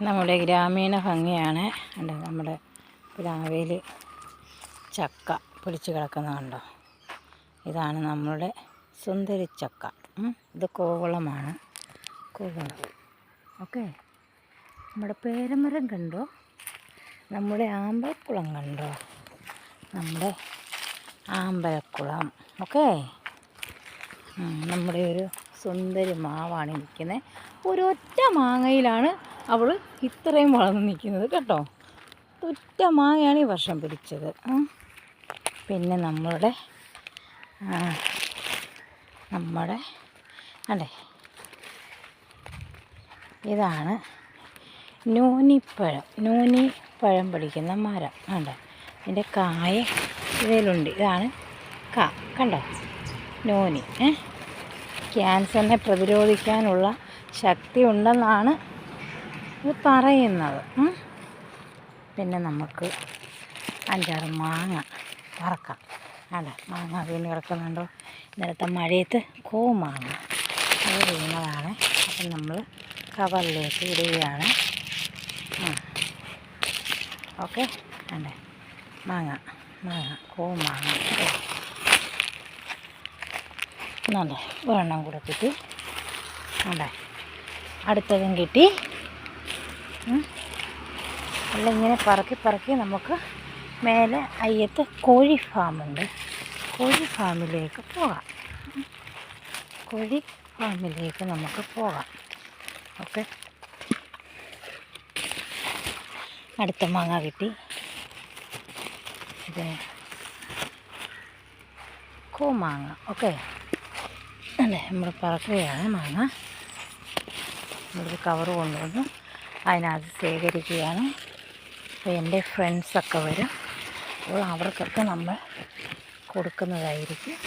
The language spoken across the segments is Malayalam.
നമ്മുടെ ഗ്രാമീണ ഭംഗിയാണ്. നമ്മുടെ പ്ലാവിൽ ചക്ക പിടിച്ച് കിടക്കുന്നതുണ്ടോ? ഇതാണ് നമ്മുടെ സുന്ദരി ചക്ക. ഇത് കോവളമാണ്. കോവളം. ഓക്കെ. നമ്മുടെ പേരമരം കണ്ടോ? നമ്മുടെ ആമ്പലക്കുളം കണ്ടോ? നമ്മുടെ ആമ്പലക്കുളം. ഓക്കെ. നമ്മുടെ ഒരു സുന്ദരി മാവാണ് നിൽക്കുന്നത്. ഒരൊറ്റ മാങ്ങയിലാണ് അവൾ ഇത്രയും വളർന്ന് നിൽക്കുന്നത് കേട്ടോ. ഒറ്റ മാങ്ങയാണ് ഈ വർഷം പിടിച്ചത്. പിന്നെ നമ്മുടെ അല്ലേ, ഇതാണ് നോനിപ്പഴം പിടിക്കുന്ന മരം. കണ്ടോ, ഇതിൻ്റെ കായ ഇതിലുണ്ട്. ഇതാണ് കണ്ടോ, നോനി. ക്യാൻസറിനെ പ്രതിരോധിക്കാനുള്ള ശക്തി ഉണ്ടെന്നാണ് ഇത് പറയുന്നത്. പിന്നെ നമുക്ക് 5-6 മാങ്ങ വറക്കാം. അല്ല, മാങ്ങ വീണ് കിടക്കുന്നുണ്ടോ? ഇന്നലത്തെ മഴയത്ത് മാങ്ങ അത് വീണതാണ്. അപ്പം നമ്മൾ കവറിലേക്ക് ഇടുകയാണ്. ഓക്കെ. അല്ലേ, മാങ്ങ മാങ്ങ അല്ലേ, ഒരെണ്ണം കൂടെ കിട്ടി. അല്ലേ, അടുത്തതും കിട്ടി. അല്ല, ഇങ്ങനെ പറക്കി നമുക്ക് മേലെ അയ്യത്ത് കോഴി ഫാമുണ്ട്. കോഴി ഫാമിലേക്ക് നമുക്ക് പോകാം. ഓക്കെ. അടുത്ത മാങ്ങ കിട്ടി. ഇത് മാങ്ങ. ഓക്കെ. അല്ലേ, നമ്മൾ പറക്കുകയാണ് മാങ്ങ. നമ്മളൊരു കവറ് കൊണ്ടുവന്നു അതിനകത്ത് ശേഖരിക്കുകയാണ്. അപ്പോൾ എൻ്റെ ഫ്രണ്ട്സൊക്കെ വരും. അപ്പോൾ അവർക്കൊക്കെ നമ്മൾ കൊടുക്കുന്നതായിരിക്കും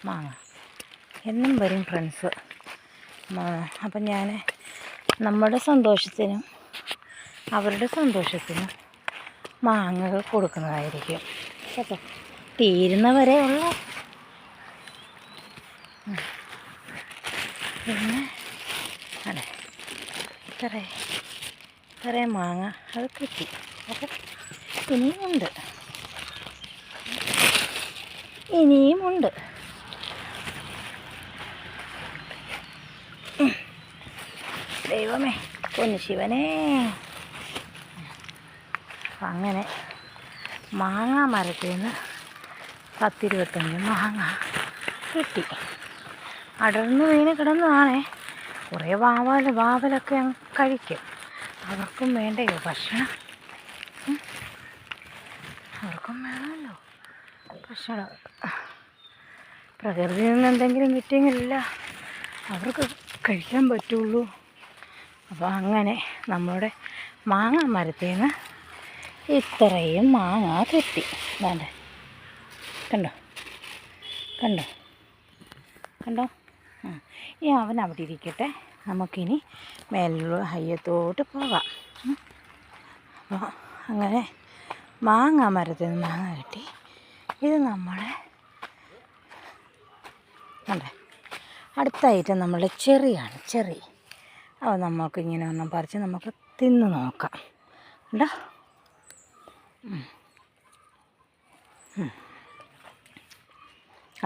മാങ്ങ. എന്നും വരും ഫ്രണ്ട്സ്. അപ്പം ഞാൻ നമ്മുടെ സന്തോഷത്തിനും അവരുടെ സന്തോഷത്തിനും മാങ്ങകൾ കൊടുക്കുന്നതായിരിക്കും കേട്ടോ. തീരുന്നവരെ ഉള്ള. പിന്നെ അതെ, ഇത്രയും മാങ്ങ അത് കിട്ടി. ഓക്കെ. ഇനിയുമുണ്ട്. ദൈവമേ, പൊന്നു ശിവനേ. അങ്ങനെ മാങ്ങ മരത്തിൽ നിന്ന് 10-25 മാങ്ങ കിട്ടി. അടർന്ന് വീണ് കിടന്നതാണേ. കുറേ വാവലൊക്കെ അങ്ങ് കഴിക്കും. അവർക്കും വേണ്ടയോ ഭക്ഷണം? അവർക്കും വേണമല്ലോ ഭക്ഷണം. പ്രകൃതിയിൽ നിന്ന് എന്തെങ്കിലും കിട്ടിയെങ്കിലല്ല അവർക്ക് കഴിക്കാൻ പറ്റുള്ളൂ. അപ്പോൾ അങ്ങനെ നമ്മുടെ മാങ്ങ മരത്തിൽ നിന്ന് ഇത്രയും മാങ്ങ കിട്ടി. വേണ്ടേ, കണ്ടോ. ഈ അവൻ അവിടെ ഇരിക്കട്ടെ. നമുക്കിനി മേലുള്ള ഹയ്യത്തോട്ട് പോകാം. അപ്പോൾ അങ്ങനെ മാങ്ങ മരത്തിൽ നിന്ന് മാങ്ങ കിട്ടി. ഇത് നമ്മുടെ കണ്ടേ. അടുത്ത ഐറ്റം നമ്മളുടെ ചെറിയാണ്. അപ്പോൾ നമുക്ക് ഇങ്ങനെ ഒന്നും പറിച്ച് നമുക്ക് തിന്ന് നോക്കാം. കണ്ടോ.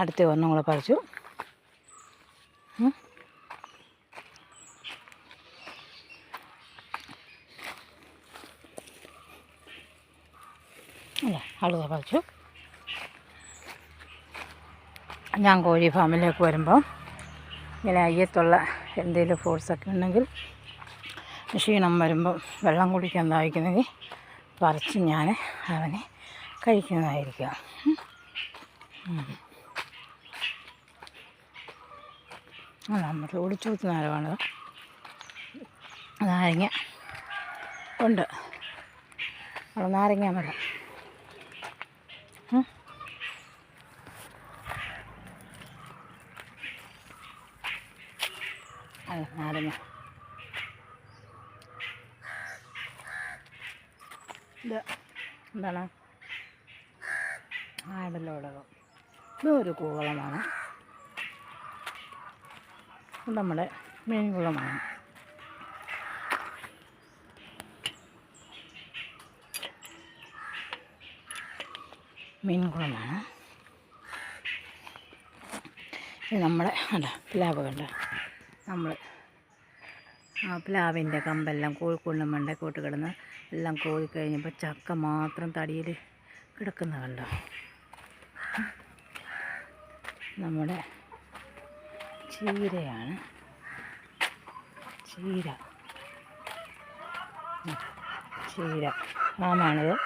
അടുത്ത ഒന്നും കൂടെ പറിച്ചു. അടുത്ത പറിച്ചു. ഞാൻ കോഴി ഫാമിലേക്ക് വരുമ്പോൾ ഇങ്ങനെ അയ്യത്തുള്ള എന്തെങ്കിലും ഫ്രൂട്ട്സൊക്കെ ഉണ്ടെങ്കിൽ ക്ഷീണം വരുമ്പം വെള്ളം കുടിക്കാൻ ദാഹിക്കുന്നെങ്കിൽ പറിച്ച് ഞാൻ അവനെ കഴിക്കുന്നതായിരിക്കും. നമ്മൾ ഒടിച്ചൂത്ത് നേരമാണത്. നാരങ്ങ ഉണ്ട്. നാരങ്ങ മരം. നാരങ്ങ. ഇത് എന്താണ്? ആടലോടകം. ഇതൊരു കൂവളമാണ്. നമ്മുടെ മീൻകുളമാണ്. മീൻകുളമാണ്. ഇത് നമ്മുടെ പ്ലാവ് കണ്ട നമ്മൾ ആ പ്ലാവിൻ്റെ കമ്പെല്ലാം കോഴിക്കൂടിന് മണ്ടക്കോട്ട് കിടന്ന് എല്ലാം കോഴി കഴിഞ്ഞപ്പോൾ ചക്ക മാത്രം തടിയിൽ കിടക്കുന്ന കണ്ടോ. നമ്മുടെ ചീരയാണ്, ചീര ആമാണിത്.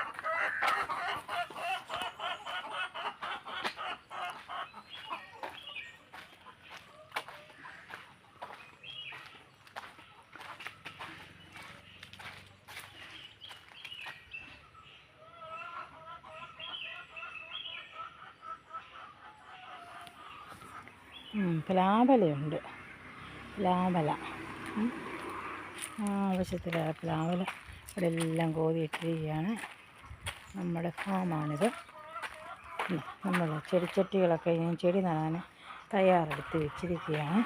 പ്ലാവലയുണ്ട്, പ്ലാവല ആവശ്യത്തിൽ പ്ലാവല ഇവിടെ എല്ലാം കോതിയിട്ടിരിക്കുകയാണ്. നമ്മുടെ ഫാമാണിത്. നമ്മൾ ചെടിച്ചട്ടികളൊക്കെ ഞാൻ ചെടി നടാൻ തയ്യാറെടുത്ത് വെച്ചിരിക്കുകയാണ്.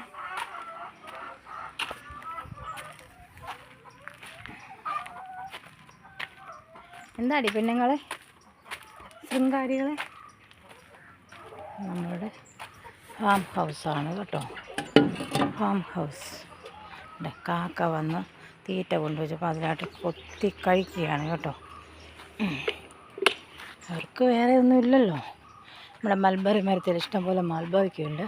എന്താടി പെണ്ണുങ്ങളെ, ശൃംഗാരികളെ, നമ്മളുടെ ഫാം ഹൗസാണ് കേട്ടോ. ഫാം ഹൗസ് കാക്ക വന്ന് തീറ്റ കൊണ്ടുവച്ചപ്പോൾ അതിനായിട്ട് കൊത്തി കഴിക്കുകയാണ് കേട്ടോ. അവർക്ക് വേറെ ഒന്നുമില്ലല്ലോ. നമ്മുടെ മൽബറി മരത്തിൽ ഇഷ്ടംപോലെ മൽബറിക്കുണ്ട്.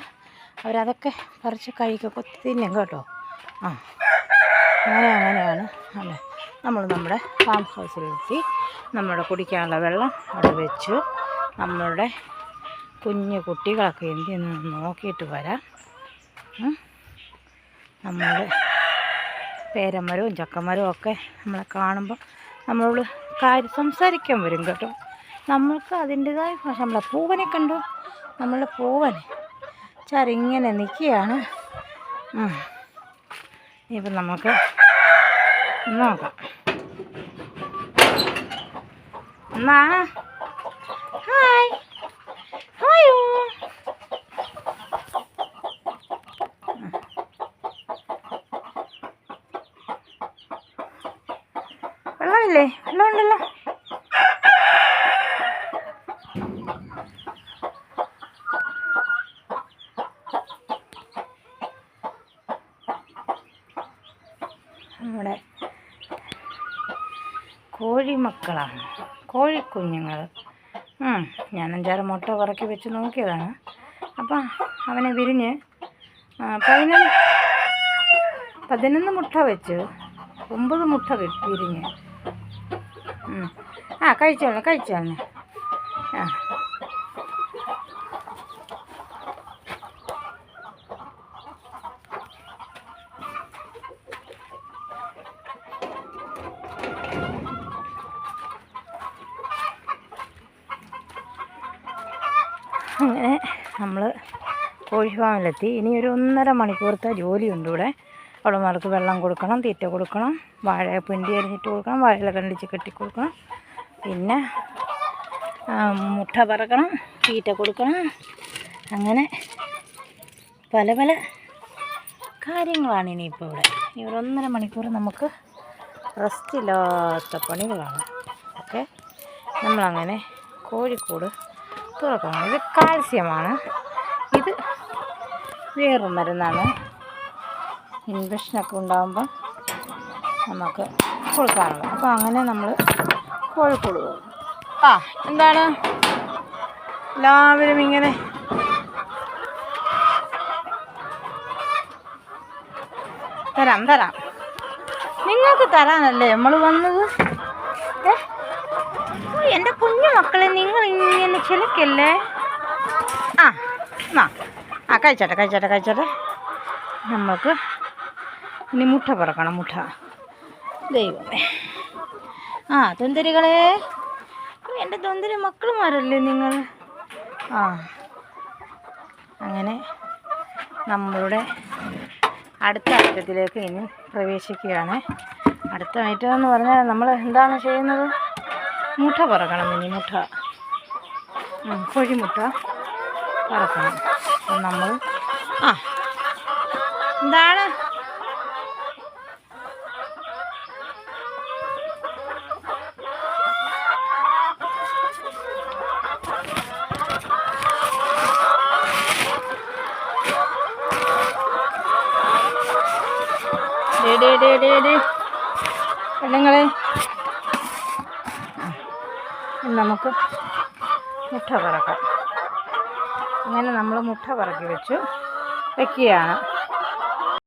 അവരതൊക്കെ പറിച്ച് കഴിക്കുക, കൊത്തി തിന്നും കേട്ടോ. അങ്ങനെയാണ് അല്ലേ. നമ്മൾ നമ്മുടെ ഫാം ഹൗസിലെത്തി നമ്മുടെ കുടിക്കാനുള്ള വെള്ളം അവിടെ വെച്ചു. നമ്മളുടെ കുഞ്ഞു കുട്ടികളൊക്കെ എന്തെന്ന് നോക്കിയിട്ട് വരാം. നമ്മുടെ പേരമരവും ചക്കമരവും ഒക്കെ നമ്മളെ കാണുമ്പോൾ നമ്മളോട് സംസാരിക്കാൻ വരും കേട്ടോ. നമ്മൾക്ക് അതിൻ്റെതായ ഭാഷ. നമ്മളെ പൂവനെ കണ്ടു, നമ്മളുടെ പൂവൻ ചരിങ്ങനെ നിൽക്കുകയാണ്. ഇപ്പം നമുക്ക് നോക്കാം. എന്നാണ് ഹായ് ഹായോ. വെള്ളമില്ലേ? വെള്ളമുണ്ടല്ലോ. നമ്മുടെ കോഴിമക്കളാണ്, കോഴിക്കുഞ്ഞുങ്ങൾ. ഞാൻ 5-6 മുട്ട പറക്കി വെച്ച് നോക്കിയതാണ്. അപ്പം അവനെ വിരിഞ്ഞ് 11 മുട്ട വെച്ച് 9 മുട്ട വിരിഞ്ഞ്. കഴിച്ചോളൂ. അങ്ങനെ നമ്മൾ കോഴി ഫാമിലെത്തി. ഇനി ഒരു 1.5 മണിക്കൂറത്തെ ജോലിയുണ്ട് ഇവിടെ. അവിടെമാർക്ക് വെള്ളം കൊടുക്കണം, തീറ്റ കൊടുക്കണം, വാഴ പിണ്ടി അരിഞ്ഞിട്ട് കൊടുക്കണം, വാഴയില കണ്ടിച്ച് കെട്ടി കൊടുക്കണം, പിന്നെ മുട്ട പറക്കണം, തീറ്റ കൊടുക്കണം. അങ്ങനെ പല പല കാര്യങ്ങളാണ് ഇനിയിപ്പോൾ ഇവിടെ. ഈ ഒരു 1.5 മണിക്കൂർ നമുക്ക് റെസ്റ്റില്ലാത്ത പണികളാണ്. ഓക്കെ, നമ്മളങ്ങനെ കോഴിക്കോട് തുറക്കണം. ഇത് കാൽസ്യമാണ്. ഇത് വേറൊരു മരുന്നാണ്. ഇൻഫെക്ഷനൊക്കെ ഉണ്ടാകുമ്പോൾ നമുക്ക് കൊടുക്കാനുള്ളത്. അപ്പോൾ അങ്ങനെ നമ്മൾ കോഴിക്കോട് പോകും. എന്താണ് എല്ലാവരും ഇങ്ങനെ തരാം നിങ്ങൾക്ക് തരാനല്ലേ നമ്മൾ വന്നത്. എൻ്റെ കുഞ്ഞു മക്കളെ നിങ്ങൾ ഇങ്ങനെ ചിലക്കല്ലേ. കഴിച്ചോട്ടെ. നമുക്ക് ഇനി മുട്ട പറക്കണം. മുട്ട ദൈവമേ. തൊന്തരികളെ, എൻ്റെ തൊന്തരി മക്കളുമാരല്ലേ നിങ്ങൾ. അങ്ങനെ നമ്മളുടെ അടുത്ത ഐറ്റത്തിലേക്ക് ഇനി പ്രവേശിക്കുകയാണ്. അടുത്ത ഐറ്റം എന്ന് പറഞ്ഞാൽ നമ്മൾ എന്താണ് ചെയ്യുന്നത്? മുട്ട പറക്കണം. ഇനി മുട്ട, കോഴിമുട്ട പറക്കണം. അപ്പം നമ്മൾ എന്താണ് പെണ്ണുങ്ങളെ നമുക്ക് മുട്ട പറക്കാം. അങ്ങനെ നമ്മൾ മുട്ട പറക്കി വെക്കുകയാണ്.